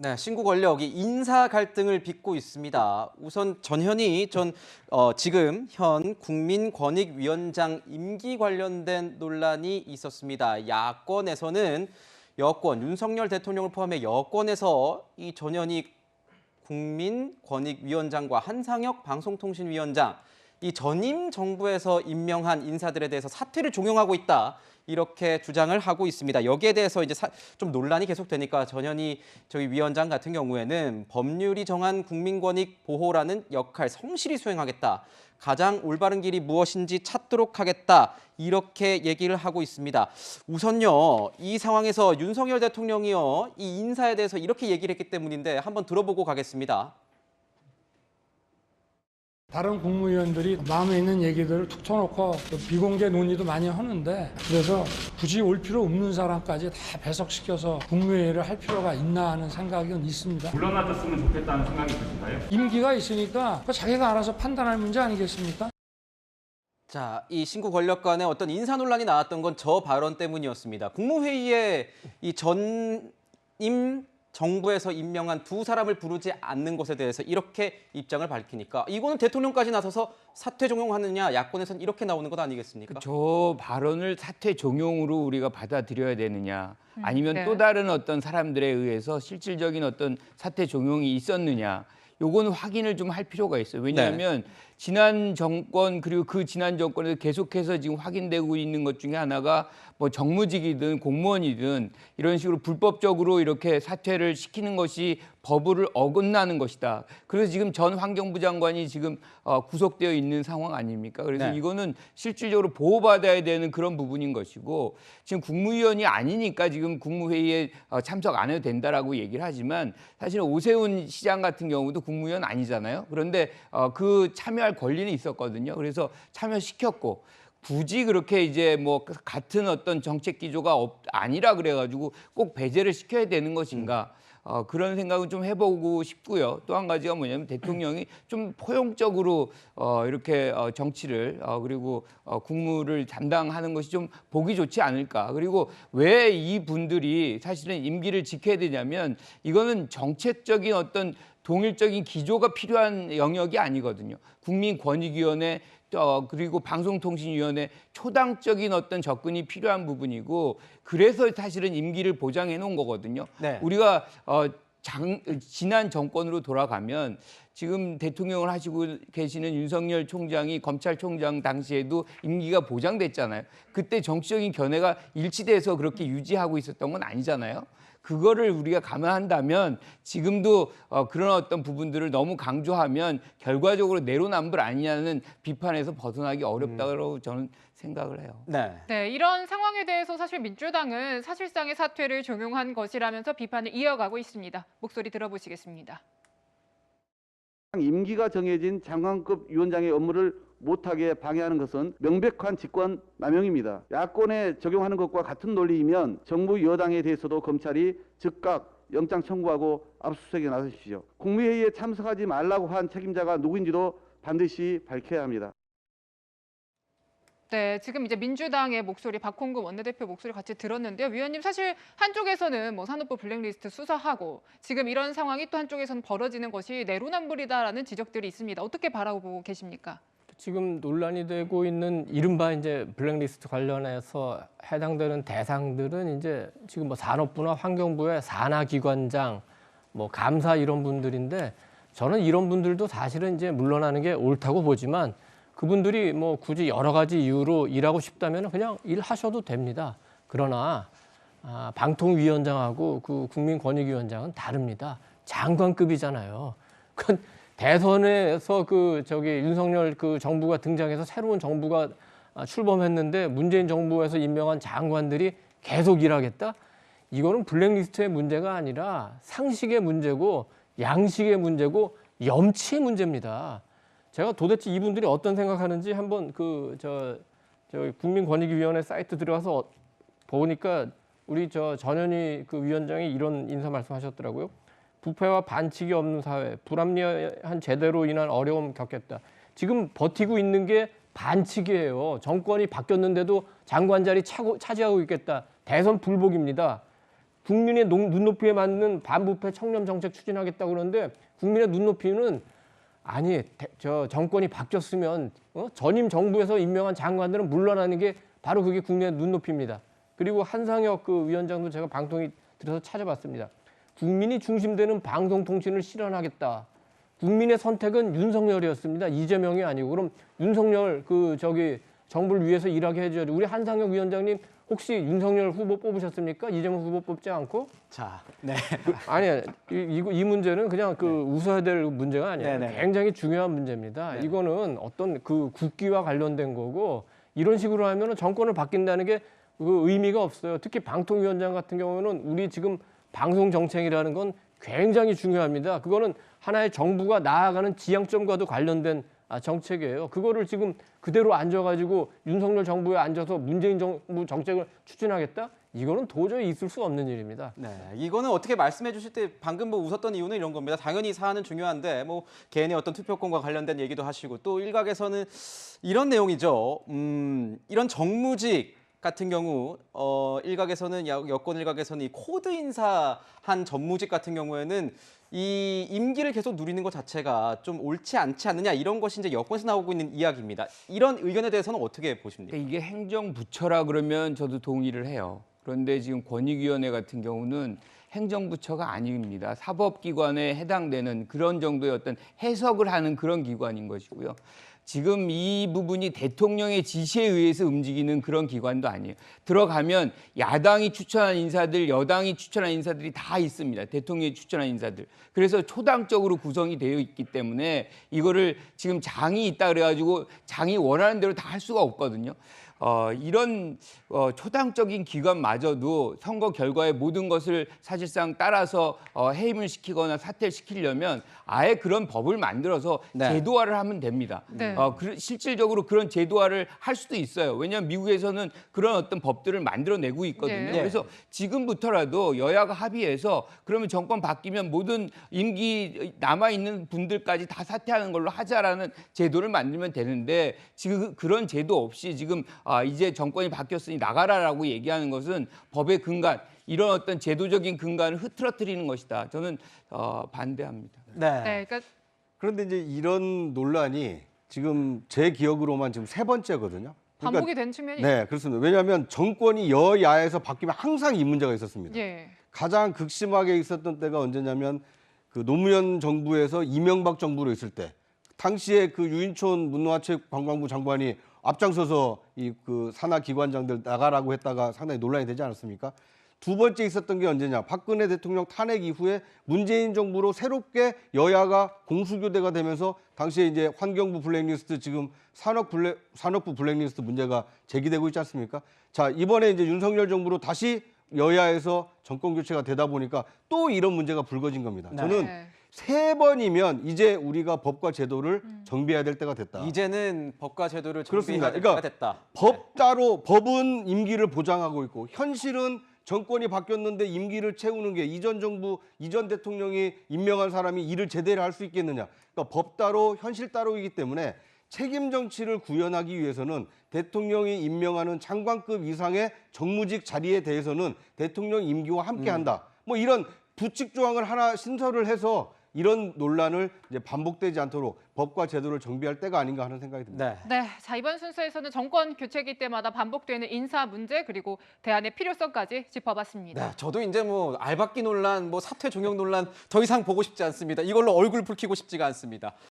네, 신구 권력이 인사 갈등을 빚고 있습니다. 우선 전현희 지금 현 국민권익위원장 임기 관련된 논란이 있었습니다. 야권에서는 윤석열 대통령을 포함해 여권에서 이 전현희 국민권익위원장과 한상혁 방송통신위원장, 이 전임 정부에서 임명한 인사들에 대해서 사퇴를 종용하고 있다. 이렇게 주장을 하고 있습니다. 여기에 대해서 이제 좀 논란이 계속되니까 전현희 저희 위원장 같은 경우에는 법률이 정한 국민권익 보호라는 역할 성실히 수행하겠다. 가장 올바른 길이 무엇인지 찾도록 하겠다. 이렇게 얘기를 하고 있습니다. 우선요, 이 상황에서 윤석열 대통령이요, 이 인사에 대해서 이렇게 얘기를 했기 때문인데 한번 들어보고 가겠습니다. 다른 국무위원들이 마음에 있는 얘기들을 툭 터놓고 비공개 논의도 많이 하는데, 그래서 굳이 올 필요 없는 사람까지 다 배석시켜서 국무회의를 할 필요가 있나 하는 생각은 있습니다. 물러나졌으면 좋겠다는 생각이 드신가요? 임기가 있으니까 자기가 알아서 판단할 문제 아니겠습니까? 자, 이 신구 권력 간의 어떤 인사 논란이 나왔던 건 저 발언 때문이었습니다. 국무회의에 이 전임 정부에서 임명한 두 사람을 부르지 않는 것에 대해서 이렇게 입장을 밝히니까 이거는 대통령까지 나서서 사퇴 종용하느냐, 야권에서는 이렇게 나오는 것 아니겠습니까? 저 발언을 사퇴 종용으로 우리가 받아들여야 되느냐, 아니면 또 다른 어떤 사람들에 의해서 실질적인 어떤 사퇴 종용이 있었느냐, 요거는 확인을 좀 할 필요가 있어요. 왜냐하면 지난 정권, 그리고 그 지난 정권에서 계속해서 지금 확인되고 있는 것 중에 하나가 뭐 정무직이든 공무원이든 이런 식으로 불법적으로 이렇게 사퇴를 시키는 것이 법을 어긋나는 것이다. 그래서 지금 전 환경부 장관이 지금 구속되어 있는 상황 아닙니까? 그래서 이거는 실질적으로 보호받아야 되는 그런 부분인 것이고, 지금 국무위원이 아니니까 지금 국무회의에 참석 안 해도 된다라고 얘기를 하지만, 사실은 오세훈 시장 같은 경우도 국무위원 아니잖아요. 그런데 그 참여할 권리는 있었거든요. 그래서 참여시켰고, 굳이 그렇게 이제 뭐 같은 어떤 정책 기조가 아니라 그래가지고 꼭 배제를 시켜야 되는 것인가, 그런 생각은 좀 해보고 싶고요. 또 한 가지가 뭐냐면, 대통령이 좀 포용적으로 이렇게 정치를 그리고 국무를 담당하는 것이 좀 보기 좋지 않을까. 그리고 왜 이 분들이 사실은 임기를 지켜야 되냐면, 이거는 정책적인 어떤 동일적인 기조가 필요한 영역이 아니거든요. 국민권익위원회 그리고 방송통신위원회 초당적인 어떤 접근이 필요한 부분이고, 그래서 사실은 임기를 보장해 놓은 거거든요. 우리가 지난 정권으로 돌아가면 지금 대통령을 하시고 계시는 윤석열 총장이 검찰총장 당시에도 임기가 보장됐잖아요. 그때 정치적인 견해가 일치돼서 그렇게 유지하고 있었던 건 아니잖아요. 그거를 우리가 감안한다면 지금도 그런 어떤 부분들을 너무 강조하면 결과적으로 내로남불 아니냐는 비판에서 벗어나기 어렵다고 저는 생각을 해요. 네, 이런 상황에 대해서 사실 민주당은 사실상의 사퇴를 종용한 것이라면서 비판을 이어가고 있습니다. 목소리 들어보시겠습니다. 임기가 정해진 장관급 위원장의 업무를 못하게 방해하는 것은 명백한 직권 남용입니다. 야권에 적용하는 것과 같은 논리이면 정부 여당에 대해서도 검찰이 즉각 영장 청구하고 압수수색에 나서십시오. 국무회의에 참석하지 말라고 한 책임자가 누구인지도 반드시 밝혀야 합니다. 네, 지금 이제 민주당의 목소리, 박홍근 원내대표 목소리 같이 들었는데요. 위원님, 사실 한쪽에서는 뭐 산업부 블랙리스트 수사하고 지금 이런 상황이 또 한쪽에서는 벌어지는 것이 내로남불이다라는 지적들이 있습니다. 어떻게 바라보고 계십니까? 지금 논란이 되고 있는 이른바 이제 블랙리스트 관련해서 해당되는 대상들은 이제 지금 뭐 산업부나 환경부의 산하기관장, 뭐 감사 이런 분들인데, 저는 이런 분들도 사실은 이제 물러나는 게 옳다고 보지만, 그분들이 뭐 굳이 여러 가지 이유로 일하고 싶다면 그냥 일하셔도 됩니다. 그러나 방통위원장하고 그 국민권익위원장은 다릅니다. 장관급이잖아요. 그 대선에서 윤석열 그 정부가 등장해서 새로운 정부가 출범했는데 문재인 정부에서 임명한 장관들이 계속 일하겠다? 이거는 블랙리스트의 문제가 아니라 상식의 문제고 양식의 문제고 염치의 문제입니다. 제가 도대체 이분들이 어떤 생각하는지 한번 국민권익위원회 사이트 들어가서 보니까 우리 전현희 그 위원장이 이런 인사 말씀하셨더라고요. 부패와 반칙이 없는 사회, 불합리한 제도로 인한 어려움 겪겠다. 지금 버티고 있는 게 반칙이에요. 정권이 바뀌었는데도 장관 자리 차지하고 있겠다. 대선 불복입니다. 국민의 눈높이에 맞는 반부패 청렴 정책 추진하겠다고 그러는데 국민의 눈높이는 아니 저 정권이 바뀌었으면 전임 정부에서 임명한 장관들은 물러나는 게 바로 그게 국민의 눈높이입니다. 그리고 한상혁 그 위원장도 제가 방통위 들어서 찾아봤습니다. 국민이 중심되는 방송통신을 실현하겠다. 국민의 선택은 윤석열이었습니다. 이재명이 아니고 그럼 윤석열 정부를 위해서 일하게 해줘야죠. 우리 한상혁 위원장님 혹시 윤석열 후보 뽑으셨습니까? 이재명 후보 뽑지 않고? 자, 네. 아니 이 문제는 그냥 웃어야 될 문제가 아니에요. 네네. 굉장히 중요한 문제입니다. 이거는 어떤 그 국기와 관련된 거고 이런 식으로 하면은 정권을 바뀐다는 게 그 의미가 없어요. 특히 방통위원장 같은 경우는 우리 지금 방송 정책이라는 건 굉장히 중요합니다. 그거는 하나의 정부가 나아가는 지향점과도 관련된 정책이에요. 그거를 지금 그대로 앉아가지고 윤석열 정부에 앉아서 문재인 정부 정책을 추진하겠다? 이거는 도저히 있을 수 없는 일입니다. 네, 이거는 어떻게 말씀해 주실 때 방금 뭐 웃었던 이유는 이런 겁니다. 당연히 사안은 중요한데 뭐 개인의 어떤 투표권과 관련된 얘기도 하시고 또 일각에서는 이런 내용이죠. 이런 정무직 같은 경우 일각에서는 여권 일각에서는 이 코드 인사한 전무직 같은 경우에는 이 임기를 계속 누리는 것 자체가 좀 옳지 않지 않느냐 이런 것이 이제 여권에서 나오고 있는 이야기입니다. 이런 의견에 대해서는 어떻게 보십니까? 이게 행정부처라 그러면 저도 동의를 해요. 그런데 지금 권익위원회 같은 경우는 행정부처가 아닙니다. 사법기관에 해당되는 그런 정도의 어떤 해석을 하는 그런 기관인 것이고요. 지금 이 부분이 대통령의 지시에 의해서 움직이는 그런 기관도 아니에요. 들어가면 야당이 추천한 인사들, 여당이 추천한 인사들이 다 있습니다. 대통령이 추천한 인사들. 그래서 초당적으로 구성이 되어 있기 때문에 이거를 지금 장이 있다 그래가지고 장이 원하는 대로 다 할 수가 없거든요. 이런 초당적인 기관마저도 선거 결과의 모든 것을 사실상 따라서 해임을 시키거나 사퇴를 시키려면 아예 그런 법을 만들어서 네. 제도화를 하면 됩니다. 네. 실질적으로 그런 제도화를 할 수도 있어요. 왜냐하면 미국에서는 그런 어떤 법들을 만들어내고 있거든요. 네. 그래서 지금부터라도 여야가 합의해서 그러면 정권 바뀌면 모든 임기 남아있는 분들까지 다 사퇴하는 걸로 하자라는 제도를 만들면 되는데 지금 그런 제도 없이 지금 이제 정권이 바뀌었으니 나가라라고 얘기하는 것은 법의 근간, 이런 어떤 제도적인 근간을 흐트러뜨리는 것이다. 저는 반대합니다. 네. 네, 그러니까 그런데 이제 이런 논란이 지금 제 기억으로만 지금 세 번째거든요. 반복이 된 측면이 네, 그렇습니다. 왜냐하면 정권이 여야에서 바뀌면 항상 이 문제가 있었습니다. 예. 가장 극심하게 있었던 때가 언제냐면 그 노무현 정부에서 이명박 정부로 있을 때 당시에 그 유인촌 문화체육관광부 장관이 앞장서서 이 그 산하 기관장들 나가라고 했다가 상당히 논란이 되지 않았습니까? 두 번째 있었던 게 언제냐? 박근혜 대통령 탄핵 이후에 문재인 정부로 새롭게 여야가 공수교대가 되면서 당시에 이제 환경부 블랙리스트, 지금 산업부 블랙리스트 문제가 제기되고 있지 않습니까? 자, 이번에 이제 윤석열 정부로 다시 여야에서 정권 교체가 되다 보니까 또 이런 문제가 불거진 겁니다. 네. 저는 네. 세 번이면 이제 우리가 법과 제도를 정비해야 될 때가 됐다. 이제는 법과 제도를 그렇습니다. 정비해야 될 때가 그러니까 됐다. 법 따로 법은 임기를 보장하고 있고 현실은 정권이 바뀌었는데 임기를 채우는 게 이전 정부, 이전 대통령이 임명한 사람이 일을 제대로 할 수 있겠느냐. 그러니까 법 따로 현실 따로이기 때문에 책임 정치를 구현하기 위해서는 대통령이 임명하는 장관급 이상의 정무직 자리에 대해서는 대통령 임기와 함께한다. 뭐 이런 부칙 조항을 하나 신설을 해서 이런 논란을 이제 반복되지 않도록 법과 제도를 정비할 때가 아닌가 하는 생각이 듭니다. 네. 네, 자 이번 순서에서는 정권 교체기 때마다 반복되는 인사 문제 그리고 대안의 필요성까지 짚어봤습니다. 네, 저도 이제 뭐 알박기 논란, 뭐 사퇴 종용 논란 더 이상 보고 싶지 않습니다. 이걸로 얼굴 붉히고 싶지가 않습니다.